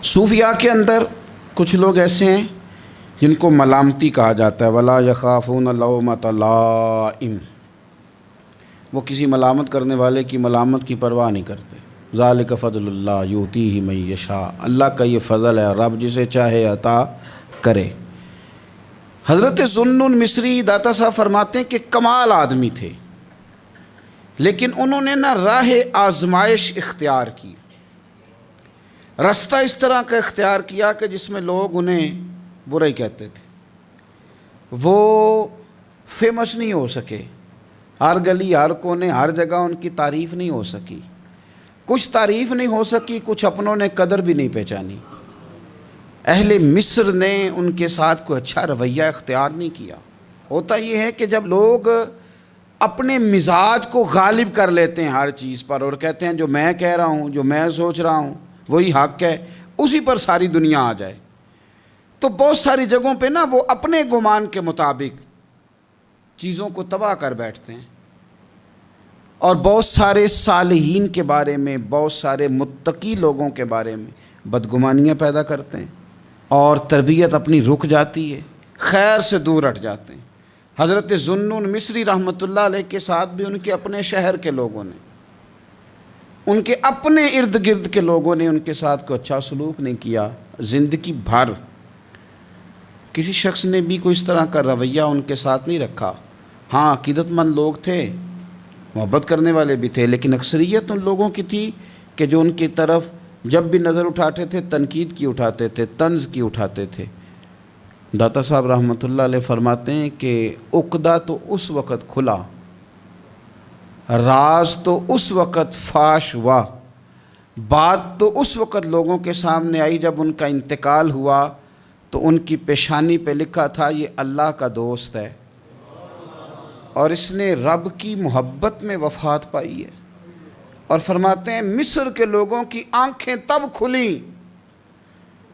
صوفیاء کے اندر کچھ لوگ ایسے ہیں جن کو ملامتی کہا جاتا ہے، ولا یخافون لومۃ لائم، وہ کسی ملامت کرنے والے کی ملامت کی پرواہ نہیں کرتے۔ ذالک فضل اللہ یؤتیہ من یشاء، اللہ کا یہ فضل ہے، رب جسے چاہے عطا کرے۔ حضرت ذوالنون مصری داتا صاحب فرماتے ہیں کہ کمال آدمی تھے، لیکن انہوں نے نہ راہ آزمائش اختیار کی، رستہ اس طرح کا اختیار کیا کہ جس میں لوگ انہیں برا ہی کہتے تھے۔ وہ فیمس نہیں ہو سکے، ہر گلی ہر کونے ہر جگہ ان کی تعریف نہیں ہو سکی، کچھ تعریف نہیں ہو سکی، کچھ اپنوں نے قدر بھی نہیں پہچانی۔ اہل مصر نے ان کے ساتھ کوئی اچھا رویہ اختیار نہیں کیا۔ ہوتا یہ ہے کہ جب لوگ اپنے مزاج کو غالب کر لیتے ہیں ہر چیز پر اور کہتے ہیں جو میں کہہ رہا ہوں، جو میں سوچ رہا ہوں وہی حق ہے، اسی پر ساری دنیا آ جائے، تو بہت ساری جگہوں پہ نا وہ اپنے گمان کے مطابق چیزوں کو تباہ کر بیٹھتے ہیں، اور بہت سارے صالحین کے بارے میں، بہت سارے متقی لوگوں کے بارے میں بدگمانیاں پیدا کرتے ہیں، اور تربیت اپنی رک جاتی ہے، خیر سے دور ہٹ جاتے ہیں۔ حضرت ذوالنون مصری رحمۃ اللہ علیہ کے ساتھ بھی ان کے اپنے شہر کے لوگوں نے، ان کے اپنے ارد گرد کے لوگوں نے ان کے ساتھ کوئی اچھا سلوک نہیں کیا۔ زندگی بھر کسی شخص نے بھی کوئی اس طرح کا رویہ ان کے ساتھ نہیں رکھا۔ ہاں، عقیدت مند لوگ تھے، محبت کرنے والے بھی تھے، لیکن اکثریت ان لوگوں کی تھی کہ جو ان کی طرف جب بھی نظر اٹھاتے تھے تنقید کی اٹھاتے تھے، طنز کی اٹھاتے تھے۔ داتا صاحب رحمۃ اللہ علیہ فرماتے ہیں کہ عقدہ تو اس وقت کھلا، راز تو اس وقت فاش ہوا، بات تو اس وقت لوگوں کے سامنے آئی جب ان کا انتقال ہوا تو ان کی پیشانی پہ لکھا تھا یہ اللہ کا دوست ہے، اور اس نے رب کی محبت میں وفات پائی ہے۔ اور فرماتے ہیں مصر کے لوگوں کی آنکھیں تب کھلیں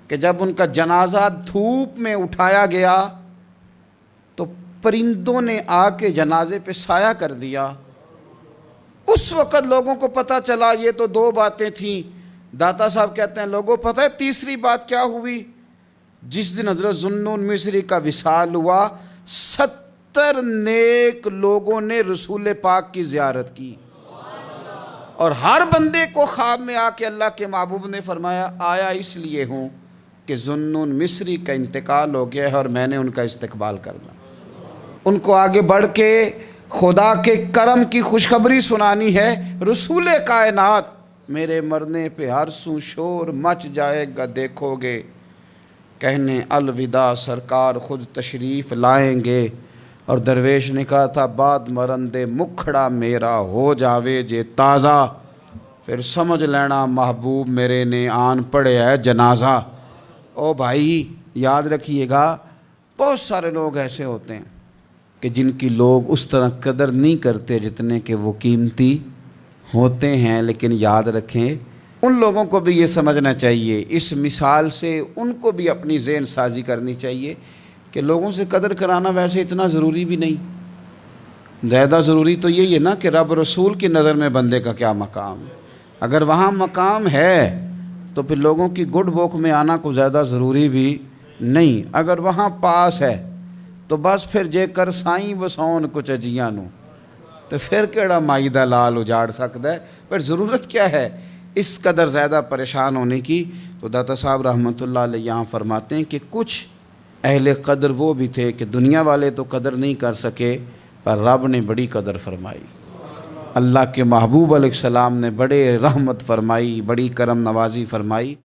کہ جب ان کا جنازہ دھوپ میں اٹھایا گیا تو پرندوں نے آ کے جنازے پہ سایہ کر دیا۔ اس وقت لوگوں کو پتہ چلا یہ تو دو باتیں تھیں۔ داتا صاحب کہتے ہیں لوگوں پتہ ہے تیسری بات کیا ہوئی؟ جس دن حضرت ذوالنون مصری کا وصال ہوا، 70 نیک لوگوں نے رسول پاک کی زیارت کی، اور ہر بندے کو خواب میں آ کے اللہ کے محبوب نے فرمایا آیا اس لیے ہوں کہ ذوالنون مصری کا انتقال ہو گیا ہے اور میں نے ان کا استقبال کرنا، ان کو آگے بڑھ کے خدا کے کرم کی خوشخبری سنانی ہے۔ رسول کائنات میرے مرنے پہ ہر سو شور مچ جائے گا، دیکھو گے، کہنے الوداع سرکار خود تشریف لائیں گے۔ اور درویش نے کہا تھا بعد مرندے مکھڑا میرا ہو جاوے جے تازہ، پھر سمجھ لینا محبوب میرے نے آن پڑے ہے جنازہ۔ او بھائی یاد رکھیے گا، بہت سارے لوگ ایسے ہوتے ہیں کہ جن کی لوگ اس طرح قدر نہیں کرتے جتنے کہ وہ قیمتی ہوتے ہیں، لیکن یاد رکھیں ان لوگوں کو بھی یہ سمجھنا چاہیے، اس مثال سے ان کو بھی اپنی ذہن سازی کرنی چاہیے کہ لوگوں سے قدر کرانا ویسے اتنا ضروری بھی نہیں، زیادہ ضروری تو یہی ہے نا کہ رب رسول کی نظر میں بندے کا کیا مقام ہے۔ اگر وہاں مقام ہے تو پھر لوگوں کی گڈ بک میں آنا کو زیادہ ضروری بھی نہیں، اگر وہاں پاس ہے تو بس پھر جے کر سائیں وسون کچھ اجیاں نو، تو پھر کیڑا مائی دا لال اجاڑ سکتا ہے، پھر ضرورت کیا ہے اس قدر زیادہ پریشان ہونے کی۔ تو داتا صاحب رحمۃ اللہ علیہ یہاں فرماتے ہیں کہ کچھ اہل قدر وہ بھی تھے کہ دنیا والے تو قدر نہیں کر سکے، پر رب نے بڑی قدر فرمائی، اللہ کے محبوب علیہ السلام نے بڑے رحمت فرمائی، بڑی کرم نوازی فرمائی۔